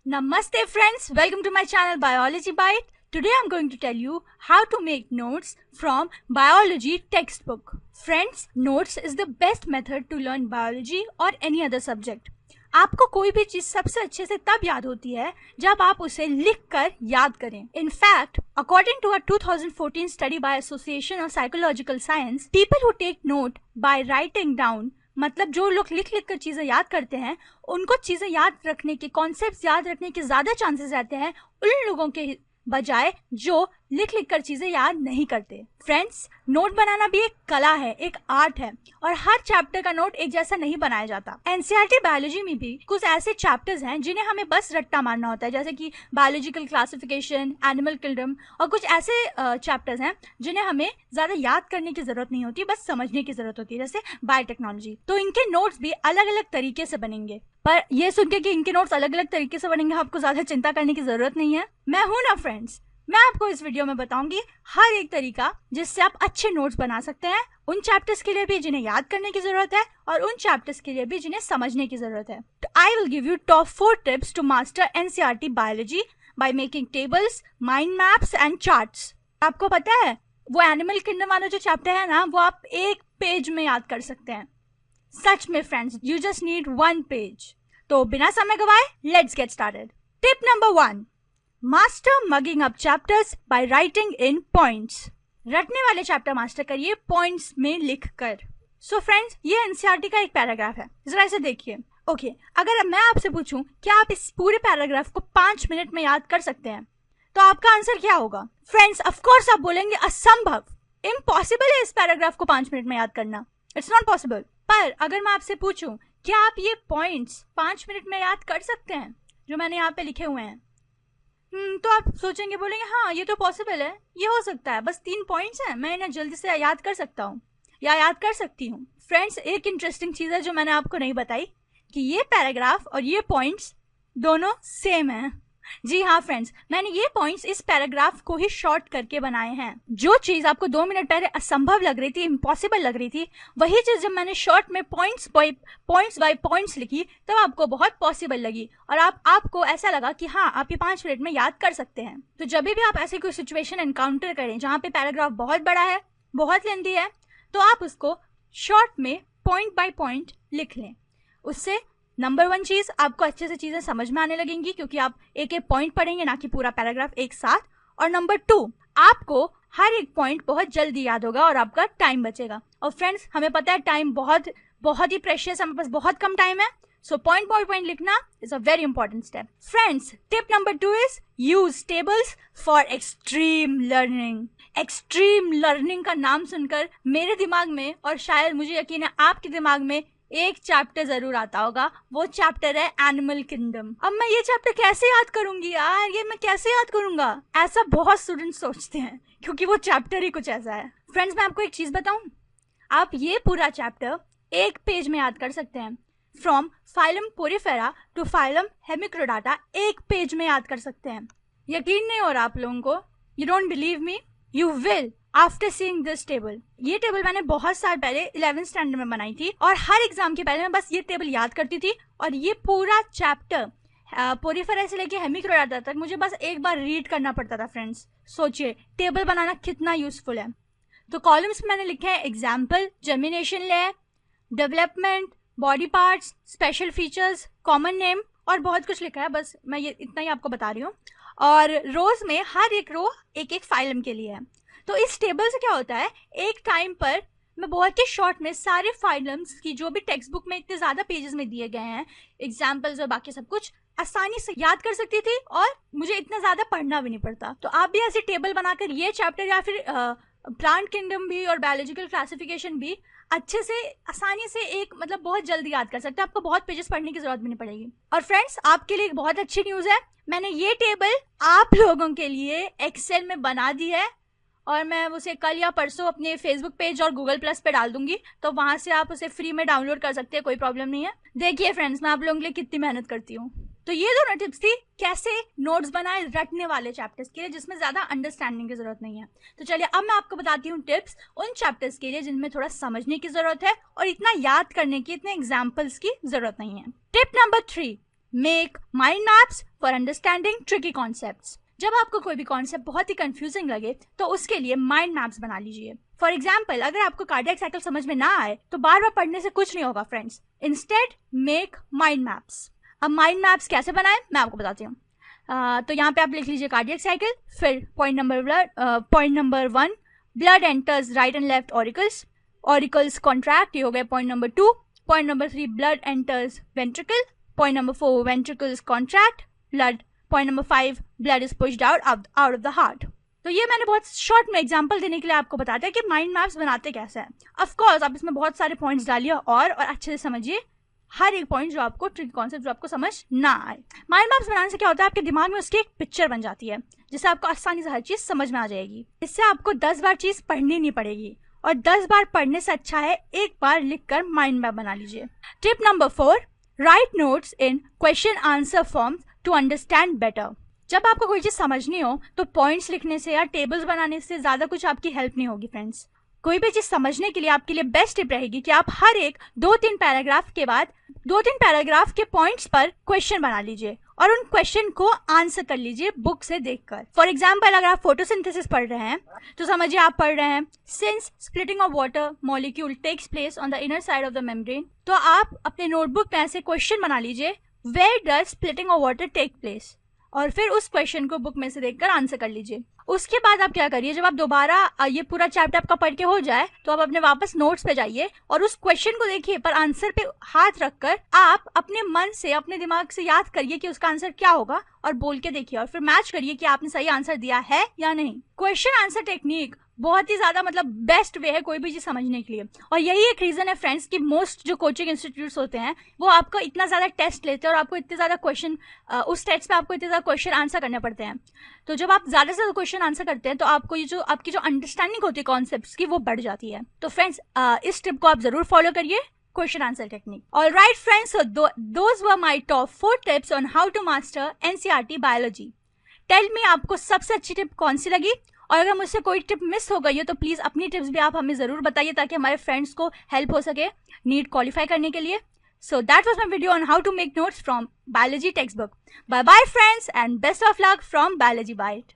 Namaste friends, welcome to my channel Biology Bite. Today I'm going to tell you how to make notes from biology textbook. Friends, notes is the best method to learn biology or any other subject. आपको कोई भी चीज सबसे अच्छे से तब याद होती है जब आप उसे लिख कर याद करें. In fact, according to a 2014 study by Association of Psychological Science, people who take note by writing down, मतलब जो लोग लिख लिख कर चीजें याद करते हैं उनको चीजें याद रखने के कॉन्सेप्ट्स याद रखने के ज्यादा चांसेस रहते हैं उन लोगों के बजाय जो लिख लिख कर चीजें याद नहीं करते. फ्रेंड्स, नोट बनाना भी एक कला है, एक आर्ट है और हर चैप्टर का नोट एक जैसा नहीं बनाया जाता. एनसीईआरटी बायोलॉजी में भी कुछ ऐसे चैप्टर्स हैं जिन्हें हमें बस रट्टा मारना होता है, जैसे कि बायोलॉजिकल क्लासिफिकेशन, एनिमल किंगडम, और कुछ ऐसे चैप्टर्स हैं जिन्हें हमें ज्यादा याद करने की जरूरत नहीं होती, बस समझने की जरूरत होती है, जैसे बायोटेक्नोलॉजी. तो इनके नोट्स भी अलग अलग तरीके से बनेंगे. पर ये सुन के कि इनके नोट्स अलग अलग तरीके से बनेंगे आपको ज्यादा चिंता करने की जरूरत नहीं है. मैं हूं ना फ्रेंड्स, मैं आपको इस वीडियो में बताऊंगी हर एक तरीका जिससे आप अच्छे नोट्स बना सकते हैं, उन चैप्टर्स के लिए भी जिन्हें याद करने की जरूरत है और उन चैप्टर्स के लिए भी जिन्हें समझने की जरूरत है. तो I will give you top 4 tips to master NCERT biology by making tables, mind maps and charts. आपको पता है वो एनिमल किंगडम वाला जो चैप्टर है ना, वो आप एक पेज में याद कर सकते हैं. सच में friends, you just need 1 page. तो बिना समय गवाए let's get started. Tip number 1, master mugging up chapters by writing in points. रटने वाले चैप्टर मास्टर करिए पॉइंट्स में लिख कर. सो फ्रेंड्स, ये एनसीईआरटी का एक पैराग्राफ है, जरा इसे देखिए. ओके, अगर मैं आपसे पूछूं क्या आप इस पूरे पैराग्राफ को 5 मिनट में याद कर सकते हैं, तो आपका आंसर क्या होगा? फ्रेंड्स, ऑफ कोर्स आप बोलेंगे असंभव, इम्पॉसिबल है इस पैराग्राफ को 5 मिनट में याद करना, इट्स नॉट पॉसिबल. पर अगर मैं आपसे पूछूं क्या आप ये पॉइंट्स 5 मिनट में याद कर सकते हैं जो मैंने यहाँ पे लिखे हुए हैं, तो आप सोचेंगे, बोलेंगे हाँ ये तो पॉसिबल है, ये हो सकता है, बस 3 पॉइंट्स हैं, मैं इन्हें जल्दी से याद कर सकता हूँ या याद कर सकती हूँ. फ्रेंड्स, एक इंटरेस्टिंग चीज़ है जो मैंने आपको नहीं बताई कि ये पैराग्राफ और ये पॉइंट्स दोनों सेम हैं. जी हाँ फ्रेंड्स, मैंने ये पॉइंट्स इस पैराग्राफ को ही शॉर्ट करके बनाए हैं. जो चीज आपको 2 मिनट पहले असंभव लग रही थी, इम्पॉसिबल लग रही थी, वही चीज जब मैंने शॉर्ट में पॉइंट्स बाय पॉइंट्स लिखी तब आपको बहुत पॉसिबल लगी और आपको ऐसा लगा कि हाँ आप ये 5 मिनट में याद कर सकते हैं. तो जब भी आप ऐसी कोई सिचुएशन एनकाउंटर करें जहाँ पे पैराग्राफ बहुत बड़ा है, बहुत लेंथी है, तो आप उसको शॉर्ट में पॉइंट बाय पॉइंट लिख लें. उससे नंबर 1 चीज, आपको अच्छे से चीजें समझ में आने लगेंगी क्योंकि आप एक एक पॉइंट पढ़ेंगे, ना कि पूरा पैराग्राफ एक साथ. और नंबर 2, आपको हर एक पॉइंट बहुत जल्दी याद होगा और आपका टाइम बचेगा. और फ्रेंड्स, हमें पता है टाइम बहुत ही प्रेशियस, हमारे पास बहुत कम टाइम है. सो पॉइंट बाय पॉइंट लिखना is a very important step. Friends, tip number 2 is use tables for extreme learning. Extreme learning का नाम सुनकर मेरे दिमाग में, और शायद मुझे यकीन है आपके दिमाग में, एक चैप्टर जरूर आता होगा. वो चैप्टर है एनिमल किंगडम. अब मैं ये चैप्टर कैसे याद करूंगी यार, ये मैं कैसे याद करूंगा, ऐसा बहुत स्टूडेंट्स सोचते हैं क्योंकि वो चैप्टर ही कुछ ऐसा है. फ्रेंड्स, मैं आपको एक चीज बताऊं, आप ये पूरा चैप्टर एक पेज में याद कर सकते हैं. From phylum Porifera to phylum Hemichordata एक पेज में याद कर सकते हैं. यकीन नहीं हो रहा आप लोगों को? You don't believe me? You will after seeing this table. ये टेबल मैंने बहुत साल पहले 11th स्टैंडर्ड में बनाई थी और हर एग्जाम के पहले मैं बस ये टेबल याद करती थी और ये पूरा चैप्टर पोरीफेरा से लेके हेमिक्रोडाटा तक मुझे बस एक बार रीड करना पड़ता था. फ्रेंड्स, सोचिए टेबल बनाना कितना यूजफुल है. तो कॉलम्स में मैंने लिखे हैं example, germination layer, development, body parts, special features, common name और बहुत कुछ लिखा है. बस मैं ये इतना ही आपको बता रही हूँ. और रोज में हर एक रो एक एक फाइलम के लिए है. तो इस टेबल से क्या होता है, एक टाइम पर मैं बहुत ही शॉर्ट में सारे फाइलम्स की जो भी टेक्स्ट बुक में इतने ज़्यादा पेजेस में दिए गए हैं, एग्जाम्पल्स और बाकी सब कुछ आसानी से याद कर सकती थी और मुझे इतना ज़्यादा पढ़ना भी नहीं पड़ता. तो आप भी ऐसे टेबल बनाकर ये चैप्टर या फिर प्लांट किंगडम भी और बायोलॉजिकल क्लासिफिकेशन भी अच्छे से आसानी से एक मतलब बहुत जल्दी याद कर सकते हैं. आपको बहुत पेजेस पढ़ने की जरूरत भी नहीं पड़ेगी. और फ्रेंड्स, आपके लिए एक बहुत अच्छी न्यूज़ है, मैंने ये टेबल आप लोगों के लिए एक्सेल में बना दी है और मैं उसे कल या परसों अपने फेसबुक पेज और गूगल प्लस पे डाल दूंगी, तो वहां से आप उसे फ्री में डाउनलोड कर सकते हैं, कोई प्रॉब्लम नहीं है. देखिए फ्रेंड्स, मैं आप लोगों के लिए कितनी मेहनत करती हूँ. तो ये दोनों टिप्स थी कैसे नोट्स बनाए रटने वाले चैप्टर्स के लिए जिसमें ज्यादा अंडरस्टैंडिंग की जरूरत नहीं है. तो चलिए अब मैं आपको बताती हूँ टिप्स उन चैप्टर्स के लिए जिनमें थोड़ा समझने की जरूरत है और इतना याद करने की, इतने एग्जाम्पल्स की जरूरत नहीं है. Tip number 3, make mind maps for understanding tricky concepts. जब आपको कोई भी कॉन्सेप्ट बहुत ही कंफ्यूजिंग लगे तो उसके लिए माइंड मैप्स बना लीजिए। फॉर एग्जाम्पल, अगर आपको कार्डियक साइकिल समझ में ना आए तो बार बार पढ़ने से कुछ नहीं होगा friends. Instead make mind maps. अब माइंड मैप्स कैसे बनाएं मैं आपको बताती हूँ। तो यहाँ पे आप लिख लीजिए कार्डियक साइकिल, फिर point number 1 blood enters right and left auricles, auricles contract, ये हो गया point number 2। Point number 3 blood enters ventricle, point number 4 ventricles contract blood, point number 5 blood is pushed out of the heart. तो ये मैंने बहुत short में example देने के लिए आपको बताया कि माइंड मैप्स बनाते कैसे हैं। ऑफ कोर्स आप इसमें बहुत सारे पॉइंट्स डालिए और अच्छे से समझिए हर एक पॉइंट जो आपको ट्रिकी कॉन्सेप्ट जो आपको समझ ना आए। माइंड मैप्स बनाने से क्या होता है, आपके दिमाग में उसकी एक पिक्चर बन जाती है जिससे आपको आसानी से हर चीज समझ में आ जाएगी। इससे आपको 10 बार चीज पढ़नी नहीं पड़ेगी और 10 बार पढ़ने से अच्छा है एक बार लिखकर माइंड मैप बना लीजिए। Tip number 4, write notes in question answer forms to understand better. जब आपको कोई चीज समझनी हो तो पॉइंट्स लिखने से या टेबल्स बनाने से ज्यादा कुछ आपकी हेल्प नहीं होगी फ्रेंड्स। कोई भी चीज समझने के लिए आपके लिए बेस्ट टिप रहेगी कि आप हर एक 2-3 पैराग्राफ के बाद 2-3 पैराग्राफ के पॉइंट्स पर क्वेश्चन बना लीजिए और उन क्वेश्चन को आंसर कर लीजिए बुक से देखकर। फॉर एग्जाम्पल, अगर आप फोटोसिंथेसिस पढ़ रहे हैं तो समझिए आप पढ़ रहे हैं since splitting of water molecule takes place on the inner side of the membrane, तो आप अपने नोटबुक में ऐसे क्वेश्चन बना लीजिए where does splitting of water take place, और फिर उस क्वेश्चन को बुक में से देखकर आंसर कर लीजिए। उसके बाद आप क्या करिए, जब आप दोबारा ये पूरा चैप्टर आपका पढ़ के हो जाए तो आप अपने वापस नोट्स पे जाइए और उस क्वेश्चन को देखिए, पर आंसर पे हाथ रखकर आप अपने मन से अपने दिमाग से याद करिए कि उसका आंसर क्या होगा और बोल के देखिए और फिर मैच करिए कि आपने सही आंसर दिया है या नहीं। क्वेश्चन आंसर टेक्निक बहुत ही ज्यादा बेस्ट वे है कोई भी चीज समझने के लिए, और यही एक रीजन है फ्रेंड्स कि मोस्ट जो कोचिंग इंस्टीट्यूट्स होते हैं वो आपको इतना ज्यादा टेस्ट लेते हैं और आपको इतने ज्यादा क्वेश्चन उस टेस्ट पे आपको इतने ज्यादा क्वेश्चन आंसर करने पड़ते हैं। तो जब आप ज्यादा से ज्यादा क्वेश्चन आंसर करते हैं तो आपको ये जो आपकी जो अंडरस्टैंडिंग होती है कॉन्सेप्ट्स की वो बढ़ जाती है। तो फ्रेंड्स इस टिप को आप जरूर फॉलो करिए, question answer technique. Alright friends, so those were my top 4 tips on how to master NCERT biology. Tell me आपको सबसे अच्छी टिप कौन सी लगी, और अगर मुझसे कोई टिप मिस हो गई हो तो प्लीज अपनी टिप्स भी आप हमें जरूर बताइए ताकि हमारे फ्रेंड्स को हेल्प हो सके नीट क्वालिफाई करने के लिए। So that was my video on how to make notes from biology textbook. Bye bye friends and best of luck from Biology Byte.